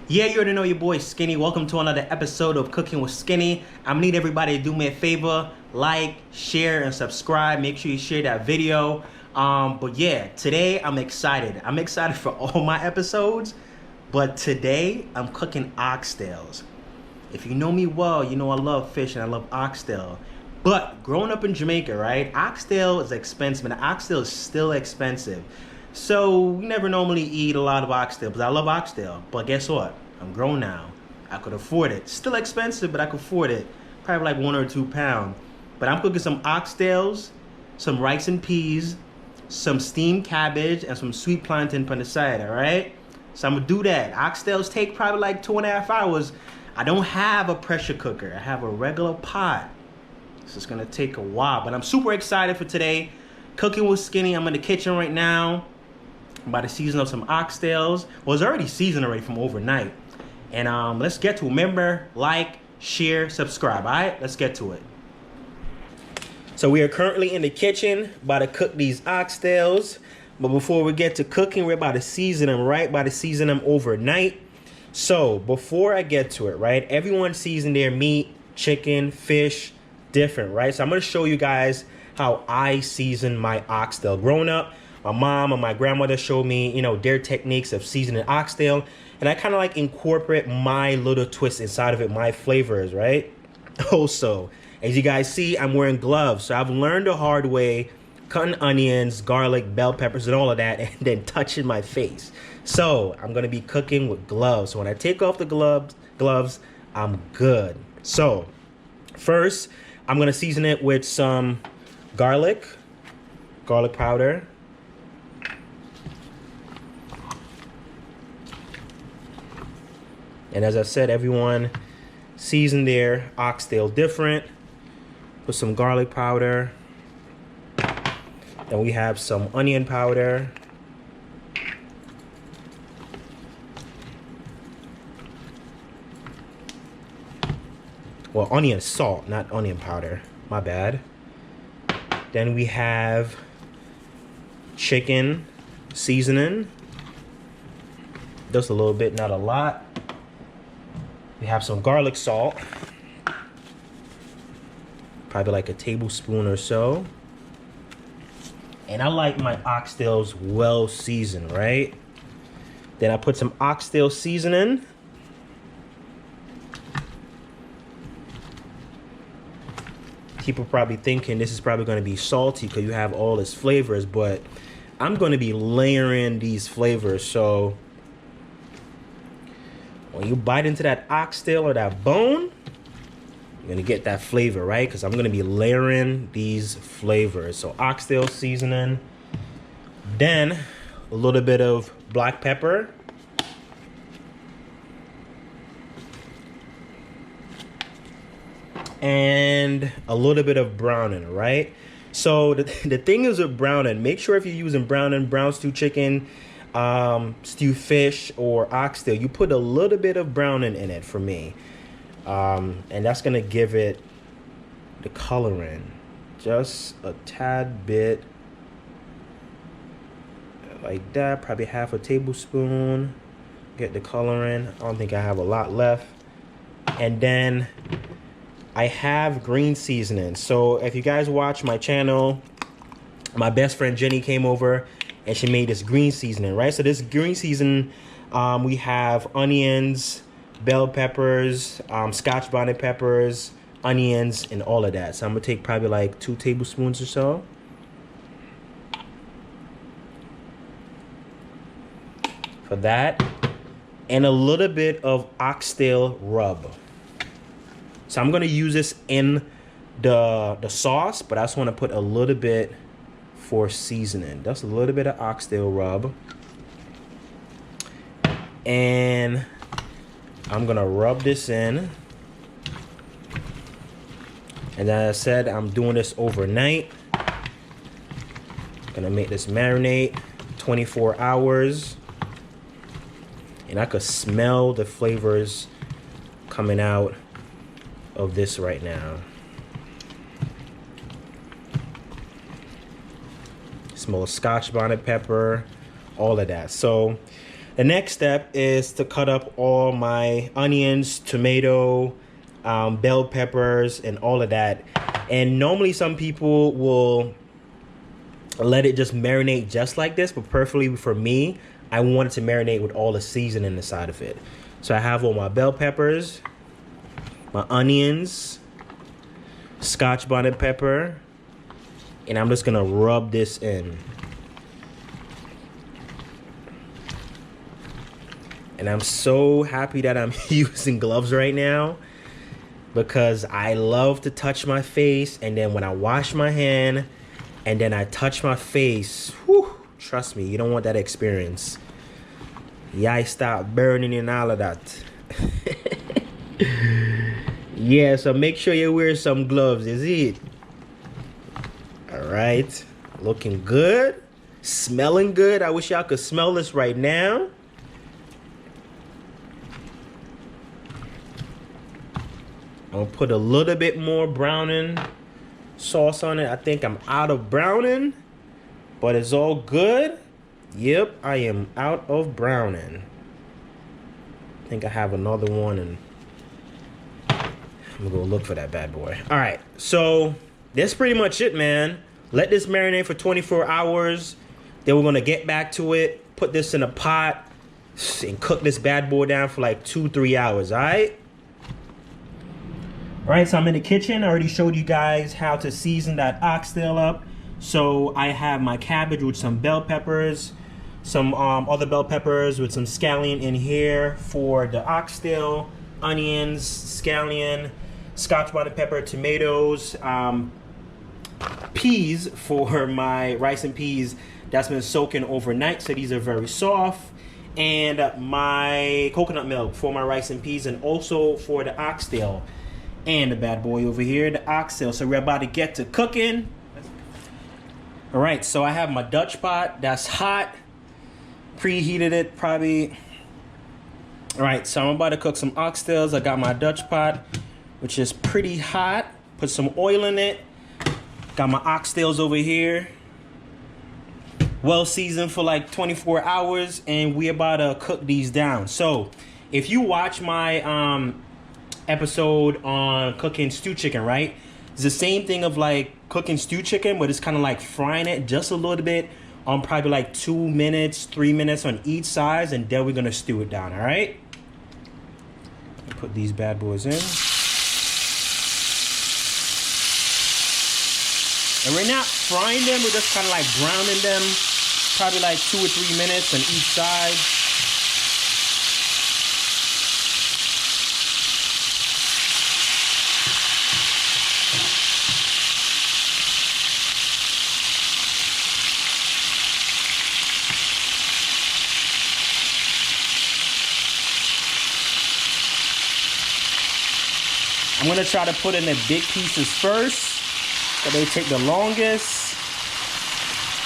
Yeah, you already know your boy Skinny. Welcome to another episode of Cooking with Skinny. I'm gonna need everybody to do me a favor, like, share, and subscribe. Make sure you share that video. But yeah, today I'm excited. I'm excited for all my episodes, but today I'm cooking oxtails. If you know me well, you know I love fish and I love oxtail. But growing up in Jamaica, right, oxtail is expensive, and oxtail is still expensive. So we never normally eat a lot of oxtail, because I love oxtail. But guess what? I'm grown now. I could afford it. Still expensive, but I could afford it. Probably like 1 or 2 pounds. But I'm cooking some oxtails, some rice and peas, some steamed cabbage, and some sweet plantain on the side, all right? So I'm gonna do that. Oxtails take probably like 2.5 hours. I don't have a pressure cooker. I have a regular pot. So it's gonna take a while, but I'm super excited for today. Cooking with Skinny. I'm in the kitchen right now. I'm about to season up some oxtails. Well, it's already seasoned already from overnight. And let's get to it. Remember, like, share, subscribe. All right, let's get to it. So we are currently in the kitchen, about to cook these oxtails. But before we get to cooking, we're about to season them, right? About to season them overnight. So before I get to it, right? Everyone seasons their meat, chicken, fish, different, right? So I'm gonna show you guys how I season my oxtail. Growing up, my mom and my grandmother showed me, their techniques of seasoning oxtail. And I kind of like incorporate my little twist inside of it, my flavors, right? Also, as you guys see, I'm wearing gloves. So I've learned the hard way, cutting onions, garlic, bell peppers, and all of that, and then touching my face. So I'm gonna be cooking with gloves. So when I take off the gloves, I'm good. So first, I'm gonna season it with some garlic powder. And as I said, everyone season their oxtail different. Put some garlic powder. Then we have some onion powder. Well, onion salt, not onion powder. My bad. Then we have chicken seasoning. Just a little bit, not a lot. We have some garlic salt. Probably like a tablespoon or so. And I like my oxtails well seasoned, right? Then I put some oxtail seasoning. People probably thinking this is probably going to be salty because you have all these flavors, but I'm going to be layering these flavors. So when you bite into that oxtail or that bone, you're going to get that flavor, right? Because I'm going to be layering these flavors. So oxtail seasoning, then a little bit of black pepper. And a little bit of browning, right? So the thing is with browning, make sure if you're using browning, brown stew chicken, stew fish, or oxtail, you put a little bit of browning in it for me. And that's gonna give it the coloring. Just a tad bit like that, probably half a tablespoon. Get the coloring. I don't think I have a lot left. And then I have green seasoning. So if you guys watch my channel, my best friend Jenny came over and she made this green seasoning, right? So this green seasoning, we have onions, bell peppers, scotch bonnet peppers, onions, and all of that. So I'm gonna take probably like 2 tablespoons or so. For that. And a little bit of oxtail rub. So I'm gonna use this in the sauce, but I just wanna put a little bit for seasoning. Just a little bit of oxtail rub. And I'm gonna rub this in. And as I said, I'm doing this overnight. Gonna make this marinate 24 hours. And I could smell the flavors coming out of this right now. Smell of scotch bonnet pepper, all of that. So The next step is to cut up all my onions, tomato, bell peppers, and all of that. And normally some people will let it just marinate just like this, but perfectly for me, I want it to marinate with all the seasoning inside of it. So I have all my bell peppers, my onions, scotch bonnet pepper, and I'm just gonna rub this in. And I'm so happy that I'm using gloves right now, because I love to touch my face, and then when I wash my hand and then I touch my face, whew, trust me, you don't want that experience. Yeah, I start burning and all of that. Yeah, so make sure you wear some gloves, is it? All right, looking good, smelling good. I wish y'all could smell this right now. I'll put a little bit more browning sauce on it. I think I'm out of browning, but it's all good. Yep, I am out of browning. I think I have another one, and I'm gonna go look for that bad boy. All right, so that's pretty much it, man. Let this marinate for 24 hours. Then we're gonna get back to it, put this in a pot, and cook this bad boy down for like 2-3 hours, all right? All right, so I'm in the kitchen. I already showed you guys how to season that oxtail up. So I have my cabbage with some bell peppers, some other bell peppers with some scallion in here for the oxtail, onions, scallion, scotch bonnet pepper, tomatoes, peas for my rice and peas that's been soaking overnight, so these are very soft, and my coconut milk for my rice and peas, and also for the oxtail. And the bad boy over here, the oxtail. So we're about to get to cooking. All right, so I have my Dutch pot that's hot. Preheated it probably. All right, so I'm about to cook some oxtails. I got my Dutch pot, which is pretty hot. Put some oil in it. Got my oxtails over here. Well seasoned for like 24 hours, and we about to cook these down. So if you watch my episode on cooking stew chicken, right? It's the same thing of like cooking stew chicken, but it's kind of like frying it just a little bit on probably like 2 minutes, 3 minutes on each side, and then we're gonna stew it down, all right? Put these bad boys in. And we're not frying them, we're just kind of like browning them, probably like 2 or 3 minutes on each side. I'm gonna try to put in the big pieces first, so they take the longest,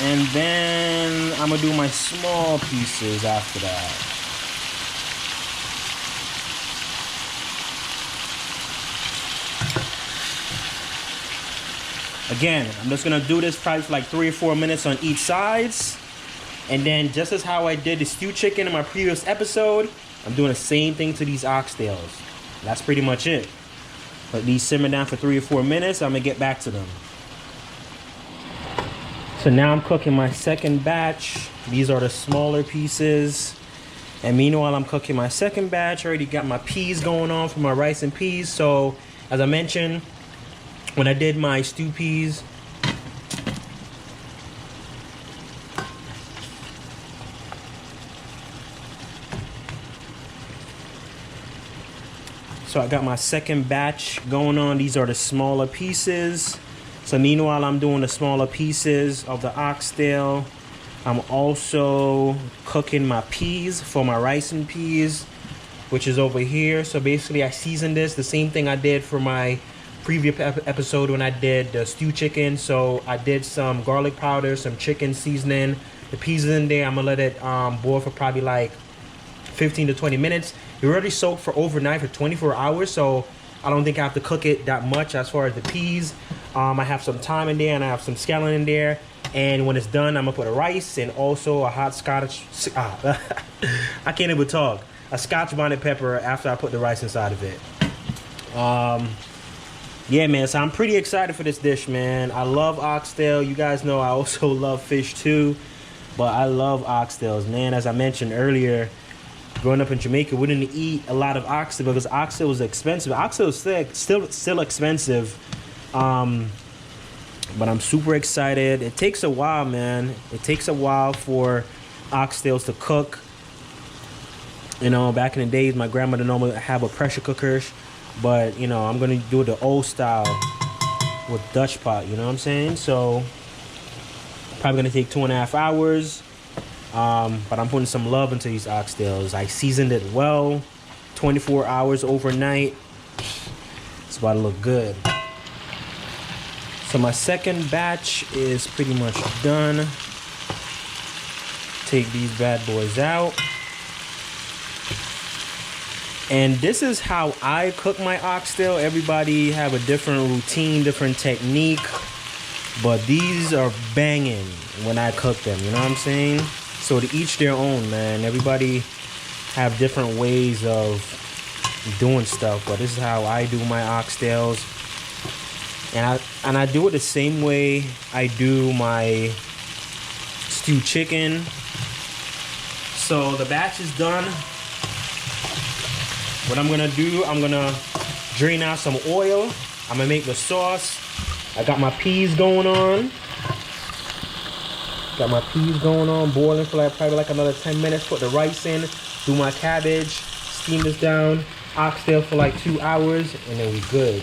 and then I'm gonna do my small pieces after that. Again, I'm just gonna do this probably for like 3 or 4 minutes on each sides, and then just as how I did the stew chicken in my previous episode, I'm doing the same thing to these oxtails. That's pretty much it. Let these simmer down for 3 or 4 minutes. I'm gonna get back to them. So now I'm cooking my second batch. These are the smaller pieces. And meanwhile, I'm cooking my second batch. I already got my peas going on for my rice and peas. So as I mentioned, when I did my stew peas, so I got my second batch going on. These are the smaller pieces. So meanwhile, I'm doing the smaller pieces of the oxtail. I'm also cooking my peas for my rice and peas, which is over here. So basically I seasoned this the same thing I did for my previous episode when I did the stew chicken. So I did some garlic powder, some chicken seasoning. The peas is in there. I'm gonna let it boil for probably like 15 to 20 minutes. It already soaked for overnight for 24 hours, so I don't think I have to cook it that much as far as the peas. I have some thyme in there, and I have some scallion in there. And when it's done, I'm gonna put a rice and also a hot Scotch. I can't even talk. A Scotch bonnet pepper after I put the rice inside of it. Yeah, man. So I'm pretty excited for this dish, man. I love oxtail. You guys know I also love fish too, but I love oxtails, man. As I mentioned earlier, growing up in Jamaica, we didn't eat a lot of oxtail because oxtail was expensive. Oxtail is still expensive. But I'm super excited. It takes a while, man. It takes a while for oxtails to cook. You know, back in the days, my grandmother normally have a pressure cooker, but you know, I'm gonna do it the old style with Dutch pot. You know what I'm saying? So probably gonna take 2.5 hours. But I'm putting some love into these oxtails. I seasoned it well, 24 hours overnight. It's about to look good. So my second batch is pretty much done. Take these bad boys out. And this is how I cook my oxtail. Everybody have a different routine, different technique. But these are banging when I cook them, you know what I'm saying? So to each their own, man. Everybody have different ways of doing stuff. But this is how I do my oxtails. And I do it the same way I do my stewed chicken. So the batch is done. What I'm gonna do, I'm gonna drain out some oil. I'm gonna make the sauce. I got my peas going on. Boiling for probably another 10 minutes. Put the rice in, do my cabbage, steam this down, oxtail for 2 hours, and then we good.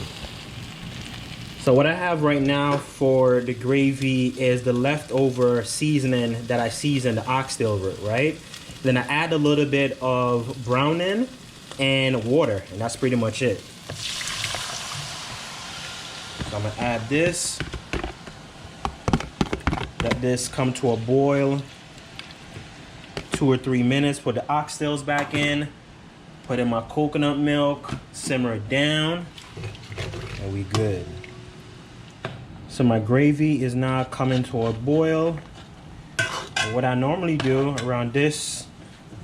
So what I have right now for the gravy is the leftover seasoning that I seasoned the oxtail with, right? Then I add a little bit of browning and water, and that's pretty much it. So I'm gonna add this. Let this come to a boil. 2 or 3 minutes. Put the oxtails back in. Put in my coconut milk. Simmer it down. And we good. So my gravy is now coming to a boil. And what I normally do around this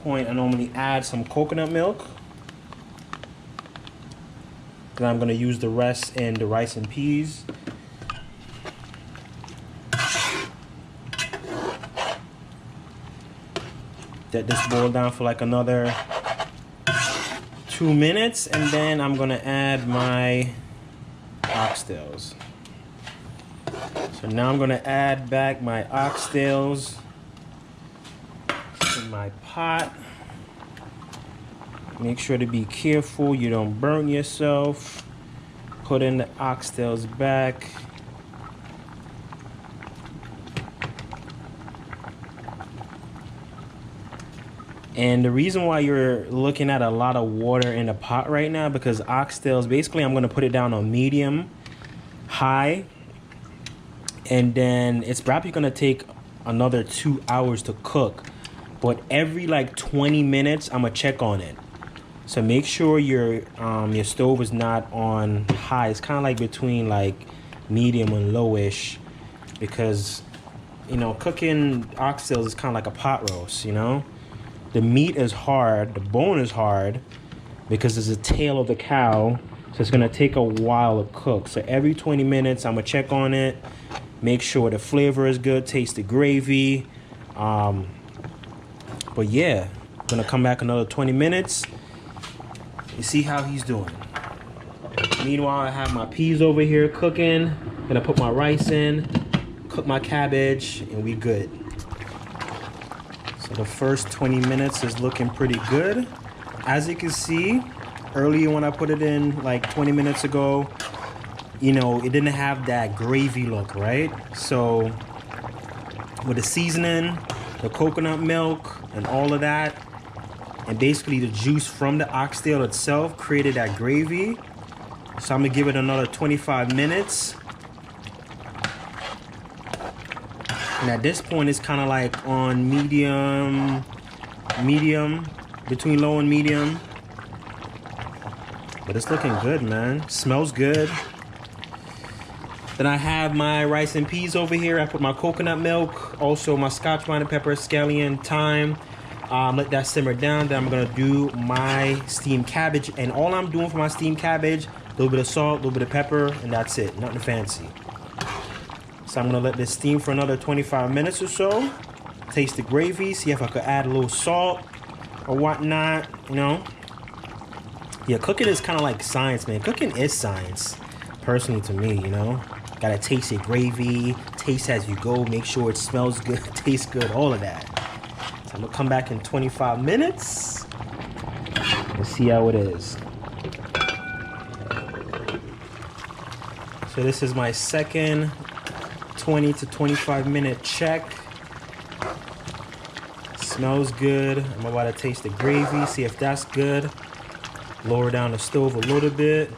point, I normally add some coconut milk. Then I'm gonna use the rest in the rice and peas. Let this boil down for another 2 minutes, and then I'm gonna add my oxtails. So now I'm gonna add back my oxtails in my pot. Make sure to be careful you don't burn yourself. Put in the oxtails back. And the reason why you're looking at a lot of water in the pot right now, because oxtails, basically I'm gonna put it down on medium, high, and then it's probably gonna take another 2 hours to cook. But every 20 minutes, I'm gonna check on it. So make sure your stove is not on high. It's kind of between medium and lowish, because you know cooking oxtails is kind of like a pot roast. You know, the meat is hard, the bone is hard, because it's the tail of the cow. So it's gonna take a while to cook. So every 20 minutes, I'm gonna check on it, make sure the flavor is good, taste the gravy. But yeah, I'm gonna come back another 20 minutes. You see how he's doing. Meanwhile, I have my peas over here cooking. Gonna put my rice in, cook my cabbage, and we good. So the first 20 minutes is looking pretty good. As you can see, earlier when I put it in 20 minutes ago, you know, it didn't have that gravy look, right? So with the seasoning, the coconut milk, and all of that, and basically the juice from the oxtail itself created that gravy. So I'm gonna give it another 25 minutes. And at this point, it's kind of on medium, between low and medium. But it's looking good, man. Smells good. Then I have my rice and peas over here. I put my coconut milk, also my scotch bonnet pepper, scallion, thyme. Let that simmer down. Then I'm gonna do my steamed cabbage. And all I'm doing for my steamed cabbage, a little bit of salt, a little bit of pepper, and that's it. Nothing fancy. So I'm gonna let this steam for another 25 minutes or so. Taste the gravy, see if I could add a little salt or whatnot, you know. Yeah, cooking is kind of like science, man. Cooking is science, personally to me, you know. Gotta taste your gravy, taste as you go, make sure it smells good, tastes good, all of that. So I'm gonna come back in 25 minutes and see how it is. So this is my second 20 to 25 minute check. Smells good. I'm about to taste the gravy, see if that's good. Lower down the stove a little bit.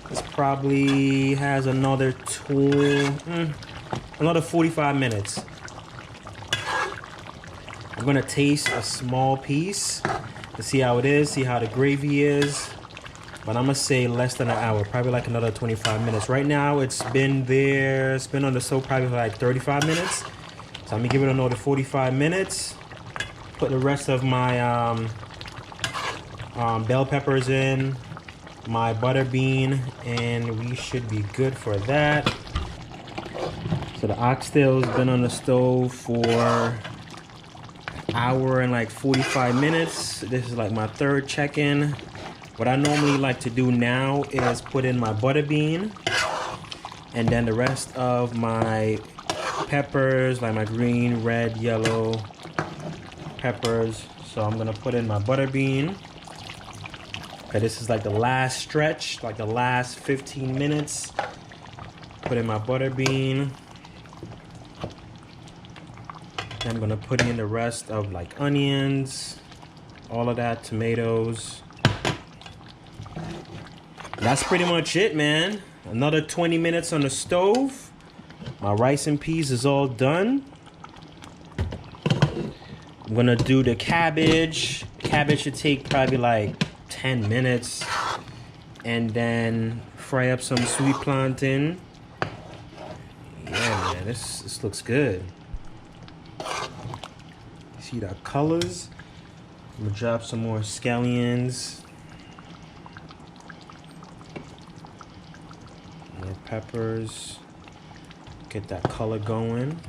This probably has another 45 minutes. I'm gonna taste a small piece to see how it is, see how the gravy is. But I'm gonna say less than an hour, probably like another 25 minutes. Right now, it's been on the stove probably for like 35 minutes. So I'm gonna give it another 45 minutes. Put the rest of my bell peppers in, my butter bean, and we should be good for that. So the oxtail's been on the stove for an hour and like 45 minutes. This is like my third check-in. What I normally like to do now is put in my butter bean and then the rest of my peppers, like my green, red, yellow peppers. So I'm gonna put in my butter bean. Okay, this is like the last stretch, like the last 15 minutes. Put in my butter bean. I'm gonna put in the rest of like onions, all of that, tomatoes. That's pretty much it, man. Another 20 minutes on the stove. My rice and peas is all done. I'm gonna do the cabbage. Cabbage should take probably like 10 minutes. And then fry up some sweet plantain. Yeah, man, this looks good. See the colors? I'm gonna drop some more scallions. More peppers. Get that color going.